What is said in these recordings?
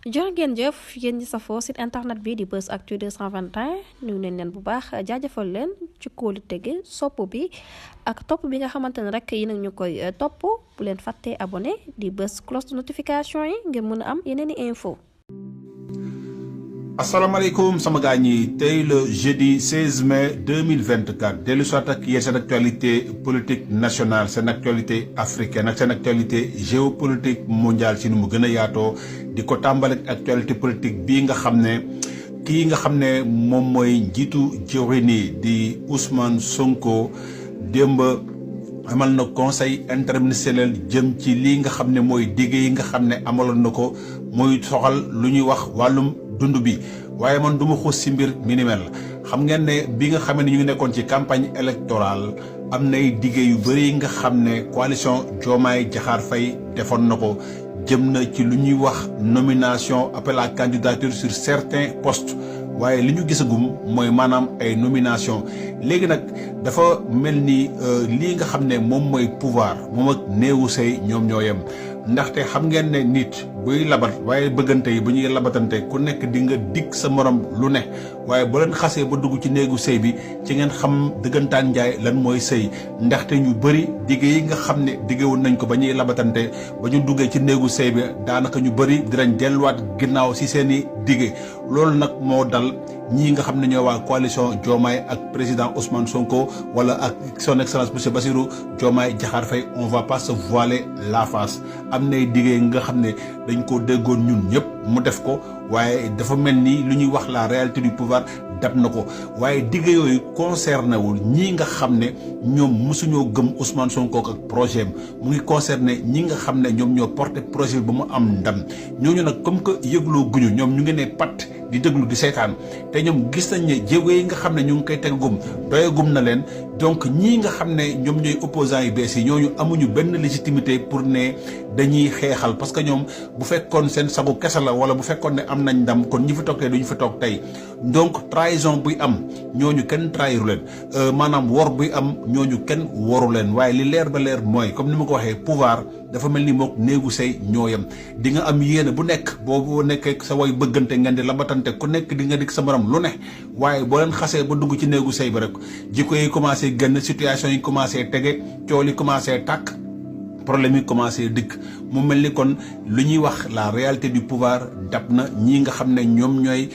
jërë ngeen jëf yéen ñi safoo site internet bi di Buzz Actu 221 nuyu nañ leen bu baax jaajëfal leen ci kóolu tege sopp bi ak topp bi nga xamante ne rek yi nag ñu koy topp bu leen fàttee abonné di bës cloche de notification yi ngir mën a am yeneen i info. asalaamaaleykum sama gars ñi tey le jeudi 16 mai 2024 dellu soit ak yéen seen actualité politique nationale seen actualité africaine ak seen actualité géopolitique mondiale si nu mu gën a yaatoo di ko tàmbale ak actualité politique bii nga xam ne kii nga xam ne moom mooy njiitu jëwriñ yi di Ousmane Sonko démb amal na conseil interministériel jëm ci lii nga xam ne mooy digg yi nga xam ne amaloon na ko muy soxal lu ñuy wax wàllum dund bi waaye man du ma xuus si mbir minimel xam ngeen ne bi nga xam ne ñu ngi nekkoon ci campagne électorale am nay digge yu bëri yi nga xam ne coalition Diomaye Diakhar Faye defoon na ko jëm na ci lu ñuy wax nomination appel à candidature sur certains postes waaye li ñu gisagum mooy maanaam ay nomination léegi nag dafa mel ni lii nga xam ne moom mooy pouvoir moom ak néewu sëy ñoom ñoo yem ndaxte xam ngeen ne nit buy labat waaye bëggante yi bu ñuy labatante ku nekk di nga dig sa morom lu ne waaye bu leen xasee ba dugg ci néegu sëy bi ci ngeen xam dëggantaan njaay lan mooy sëy ndaxte ñu bëri digge yi nga xam ne diggewoon nañ ko ba ñuy labatante ba ñu duggee ci néegu sëy bi daanaka ñu bëri dinañ delluwaat ginnaaw si seen i digge loolu nag moo dal ñii nga xam ne ñoo waa coalition Diomaye ak président Ousmane Sonko wala ak son excellence monsieur Bassirou Diomaye Diakhar Faye on va pas se voiler la face am nay diggee nga xam ne dañ ko déggoon ñun ñëpp mu def ko waaye dafa mel ni lu ñuy wax la réalité du pouvoir dab na ko waaye digge yooyu concerné wul ñii nga xam ne ñoom mosuñoo gëm Ousmane Sonko ak projet am mu ngi concerné ñi nga xam ne ñoom ñoo porté projet bi ba mu am ndam ñooñu nag comme que yëgloo guñu ñoom ñu ngi ne pat di déglu di seetaan te ñoom gis nañ ne jéego yi nga xam ne ñu ngi koy tegagum doyagum na leen donc ñii nga xam ne ñoom ñooy opposants yu bees yi ñooñu amuñu benn légitimité pour ne dañuy xeexal parce que ñoom bu fekkoon seen sagu kese la wala bu fekkoon ne am nañ ndam kon ñi fi toog tey duñu fi toog tey donc trahison buy am ñooñu kenn trahiru leen maanaam wor buy am ñooñu kenn woru leen waaye li leer ba leer mooy comme ni ma ko waxee pouvoir dafa mel ni mook néegu sëy ñoo yem di nga am yéene bu nekk boo nekkee sa way bëggante ngeen di labatante ku nekk di nga dig sa morom lu ne waaye boo leen xasee ba dugg ci néegu sëy bi rek jikko yi commencé génn situation yi commencé tege coow li commencé tàkk problème yi commencé dikk mu mel ni kon lu ñuy wax la réalité du pouvoir dab na ñii nga xam ne ñoom ñooy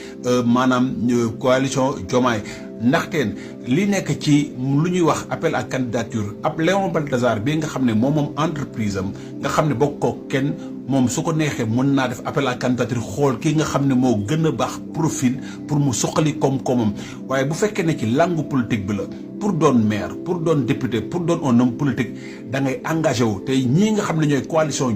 maanaam coalition Diomaye ndaxteen li nekk ci lu ñuy wax appel à candidature ab Léon Balthazar bii nga xam ne moom entreprise am nga xam ne bokk ko kenn moom su ko neexee mën naa def appel à candidature xool kii nga xam ne moo gën a baax profil pour mu suqali koom-koomam waaye bu fekkee ne ci langue politique bi la pour doon maire pour doon député pour doon un homme politique da ngay engagé wu te ñii nga xam ne ñooy coalition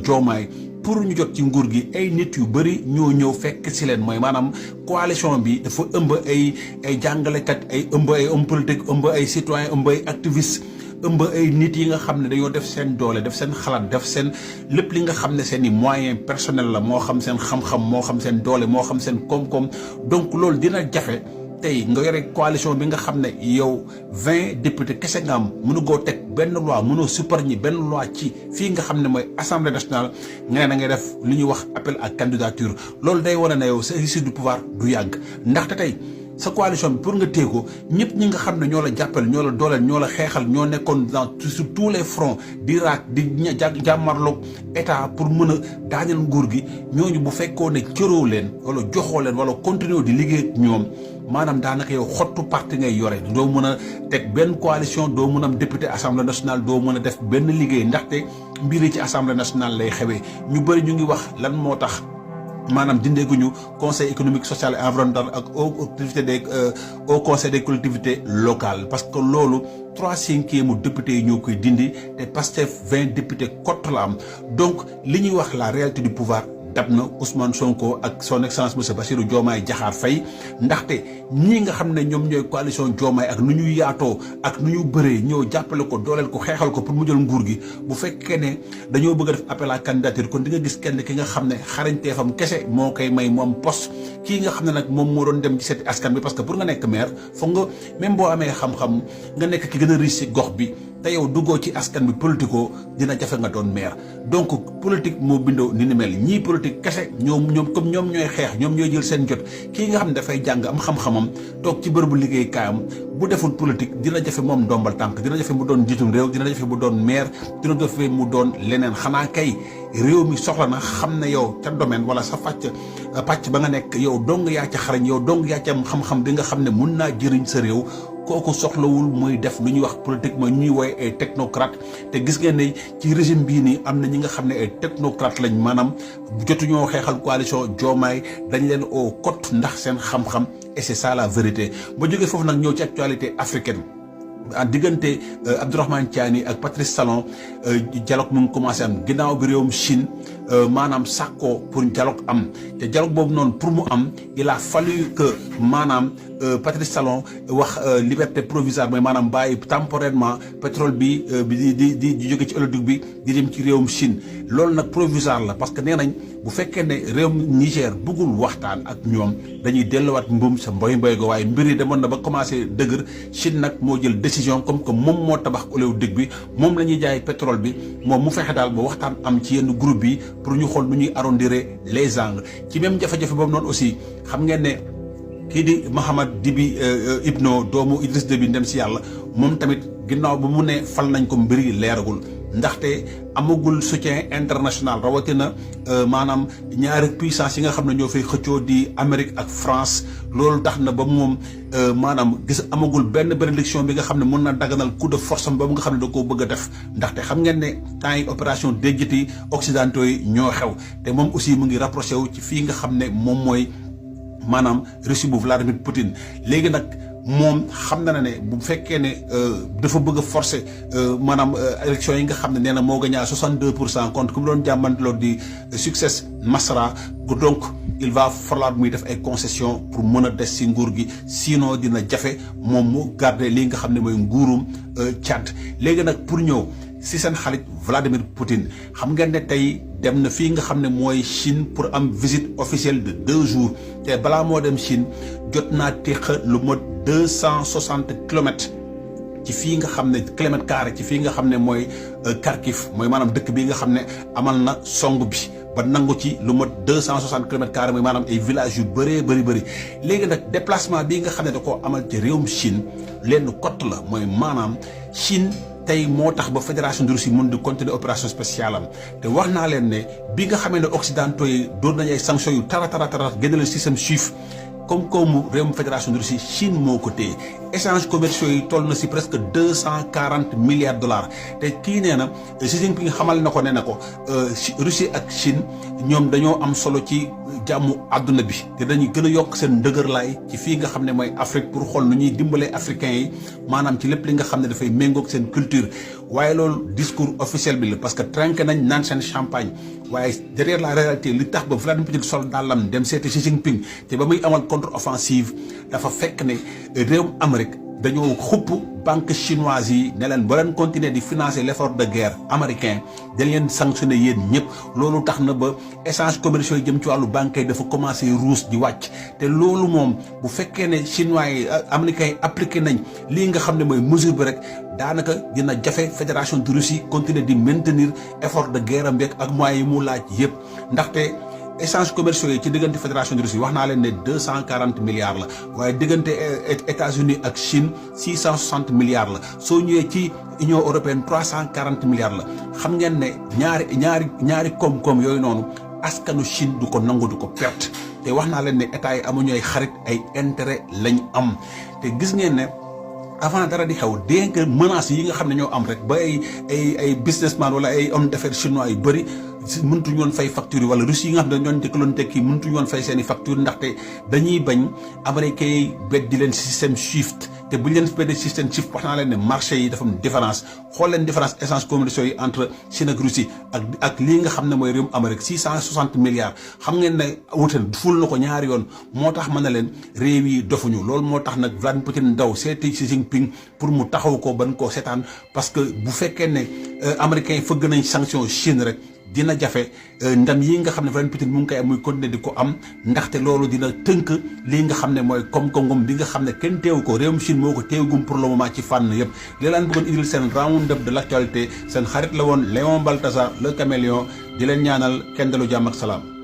Diomaye pour ñu jot ci nguur gi ay nit yu bëri ñoo ñëw fekk si leen mooy maanaam coalition bi dafa ëmb ay jàngalekat ay ëmb ay homme politique ëmb ay citoyen ëmb ay activiste ëmb ay nit yi nga xam ne dañoo def seen doole def seen xalaat def seen lépp li nga xam ne seen i moyen personnel la moo xam seen xam-xam moo xam seen doole moo xam seen koom-koom donc loolu dina jafe tey nga yore coalition bi nga xam ne yow 20 députés kese nga am mënu goo teg benn loi mënoo supparñi benn loi ci fii nga xam ne mooy assemblée nationale nga ne da ngay def li ñuy wax appel à candidature loolu day wane ne yow sa exercice du pouvoir du yàgg ndaxte tey sa coalition bi pour nga téye ko ñëpp ñi nga xam ne ñoo la jàppale ñoo la dooleel ñoo la xeexal ñoo nekkoon sur tous les fronts di raak di jàmmarloog état pour mën a daaneel nguur gi ñooñu bu fekkoo ne cëroo leen wala joxoo leen wala continuer di liggéey ak ñoom maanaam daanaka yow xottu parti ngay yore doo mën a teg benn coalition doo mën a am député assemblée nationale doo mën a def benn liggéey ndaxte mbiri ci assemblée nationale lay xewee ñu bëri ñu ngi wax lan moo tax maanaam dindeeguñu conseil économique social et environnemental ak au conseil des collectivités locales parce que loolu 3/5 députés yi ñoo koy dindi te Pastef 20 députés cote la am donc li ñuy wax la réalité du pouvoir dab na Ousmane Sonko ak son excellence monsieur Bassirou Diomaye Diakhar Faye ndaxte ñii nga xam ne ñoom ñooy coalition Diomaye ak nu ñu yaatoo ak nu ñu bëree ñëw jàppale ko dooleel ko xeexal ko pour mu jël nguur gi bu fekkee ne dañoo bëgg a def appel à candidature kon di nga gis kenn ki nga xam ne xarañteefam kese moo koy may mu am poste kii nga xam ne nag moom moo doon dem ci seeti askan bi parce que pour nga nekk maire foog nga même boo amee xam-xam nga nekk ki gën a riche ci gox bi te yow duggoo ci askan bi politico dina jafe nga doon maire. donc politique moo bindoo ni mel ñii politique kese ñoom comme ñoom ñooy xeex ñoom ñooy jël seen jot kii nga xam ne dafay jàng am xam-xamam toog ci bërëbu liggéey kaayam bu deful politique dina jafe moom ndombal tànk dina jafe mu doon njiitum réew dina jafe mu doon maire dina jafe mu doon leneen xanaa kay réew mi soxla na xam ne yow ca domaine wala sa pàcc ba nga nekk yow dong yaa ca xarañ yow dong yaa ca am xam-xam bi nga xam ne mun naa jëriñ sa réew kooku soxlawul muy def lu ñuy wax politique mooy ñuy woowee ay technocrate te gis ngeen ne ci régime bii nii am na ñi nga xam ne ay technocrate lañ maanaam jotuñoo xeexal coalition Diomaye dañ leen au cote ndax seen xam-xam et c'est ça la vérité ba jógee foofu nag ñëw ci actualité africaine diggante Abdourahmane Tiani ak Patrice Talon dialogue mu ngi commencé am ginnaaw bi réewum Chine maanaam sàkkoo pour dialogue am te dialogue boobu noonu pour mu am il a fallu que maanaam Patrice Talon wax liberté provisoire mooy maanaam bàyyi temporairement pétrole bi di jóge ci oléoduc bi di dem ci réewum Chine loolu nag provisoire la parce que nee nañ bu fekkee ne réewum Niger bëggul waxtaan ak ñoom dañuy delluwaat mbuum sa mboy go waaye mbir yi demoon na ba commencé dëgër Chine nag moo jël décision comme que moom moo tabax oléoduc bi moom la ñuy jaay pétrole bi moom mu fexe daal ba waxtaan am ci yenn groupe bi pour ñu xool nu ñuy arrondir les angles ci même jafe-jafe boobu noonu aussi xam ngeen ne kii di Mahamad Dibi Ibno doomu Idriss Déby ndem si yàlla moom tamit ginnaaw ba mu ne fal nañ ko mbir yi leeragul ndaxte amagul soutien international rawatina maanaam ñaari puissance yi nga xam ne ñoo fay xëccoo di Amérique ak France loolu tax na ba moom maanaam gis amagul benn bénédiction bi nga xam ne mën na daganal coup de force am ba nga xam ne da koo bëgg a def ndaxte xam ngeen ne temps yi opération déjjati occidentaux yi ñoo xew te moom aussi mu ngi rapproché wu ci fii nga xam ne moom mooy maanaam Russie bu Vladimir Poutine léegi nag moom xam na ne bu fekkee ne dafa bëgg a forcer maanaam élection yi nga xam ne nee na moo gagné à 62% contre ku mu doon jàmmanteloo di Succès Masra donc il va falloir muy def ay concessions pour mën a des ci nguur gi sinon dina jafe moom mu garder li nga xam ne mooy nguurum Tchad léegi nag pour ñëw si seen xarit Vladimir Poutine xam ngeen ne tey dem na fii nga xam ne mooy Chine pour am visite officielle de 2 jours te balaa moo dem Chine jot naa téq lu mot 260 kilomètres ci fii nga xam ne kilomètre carré ci fii nga xam ne mooy Kharkiv mooy maanaam dëkk bi nga xam ne amal na song bi ba nangu ci lu mot 260 kilomètres carré mooy maanaam ay villages yu bëree bëri léegi nag déplacement bii nga xam ne da koo amal ci réewum Chine lenn cote la mooy maanaam Chine tey moo tax ba fédération de Russie mën di continuer opération spéciale am te wax naa leen ne bi nga xamee ne occidentaux yi doon nañu ay sanctions yu tara génne leen système chiffre comme réewum fédération de Russie Chine moo ko téye échanges commerciaux yi toll na si presque 240 milliards dollars te kii nee na Xi Jinping xamal na ko ne na ko Russie ak Chine ñoom dañoo am solo ci jàmmu àdduna bi te dañuy gën a yokk seen ndëgërlaay ci fii nga xam ne mooy Afrique pour xool nu ñuy dimbalee africains yi maanaam ci lépp li nga xam ne dafay méngoog seen culture waaye loolu discours officiel bi la parce que trinqué nañ naan seen champagne waaye derrière la réalité li tax ba Vladimir Poutine sol dàllam dem seeti Xi Jinping te ba muy amal contre-offensive dafa fekk ne réewum Amérique dañoo xupp banque chinoise yi ne leen ba leen continuer di financer l'effort de guerre américain dañ leen sanctionné yéen ñëpp loolu tax na ba échange commerciaux yi jëm ci wàllu banque yi dafa commencé ruus di wàcc te loolu moom bu fekkee ne chinois yi américains yi appliqué nañ lii nga xam ne mooy mesure bi rek daanaka dina jafe fédération de Russie continuer di maintenir effort de guerre am ak moyens yi mu laaj yëpp ndaxte échanges commerciaux yi ci diggante fédération de Russie wax naa leen ne 240 milliards la waaye diggante États-Unis ak Chine 660 milliards la soo ñëwee ci Union européenne 340 milliards la xam ngeen ne ñaari koom-koom yooyu noonu askanu Chine du ko nangu du ko perte te wax naa leen ne état yi amuñu ay xarit ay intérêt lañ am te gis ngeen ne avant dara di xew dès que menaces yi nga xam ne ñoo am rek ba ay businessman wala ay hommes d'affaires chinois yu bëri mëntuñu woon fay facture yi wala Russie yi nga xam ne ñooñu dëkkaloon tekki mëntuñu woon fay seen i facture ndaxte dañuy bañ américains yi beddi leen système SWIFT te buñ leen beddi système SWIFT wax naa leen ne marché yi dafa am différence xool leen différence échanges commerciaux yi entre Chine ak Russie ak lii nga xam ne mooy réewum Amérique 660 milliards xam ngeen ne wute ful na ko ñaari yoon moo tax mën na leen réew yi dofuñu loolu moo tax nag Vladimir Poutine ndaw seeti Xi Jinping pour mu taxaw ko ban koo seetaan parce que bu fekkee ne américains yi fëgg nañ sanction Chine rek dina jafe ndam yi nga xam ne Vladimir Poutine mu ngi koy am muy continuer di ko am ndaxte loolu dina tënk lii nga xam ne mooy koom-koom bi nga xam ne kenn teewu ko réewum Chine moo ko teewugum pour le moment ci fànn yëpp li leen bëggoon indil seen round-up de l'actualité seen xarit la woon Léon Baltasar le caméléon di leen ñaanal kenn dalu jàmm ak salaam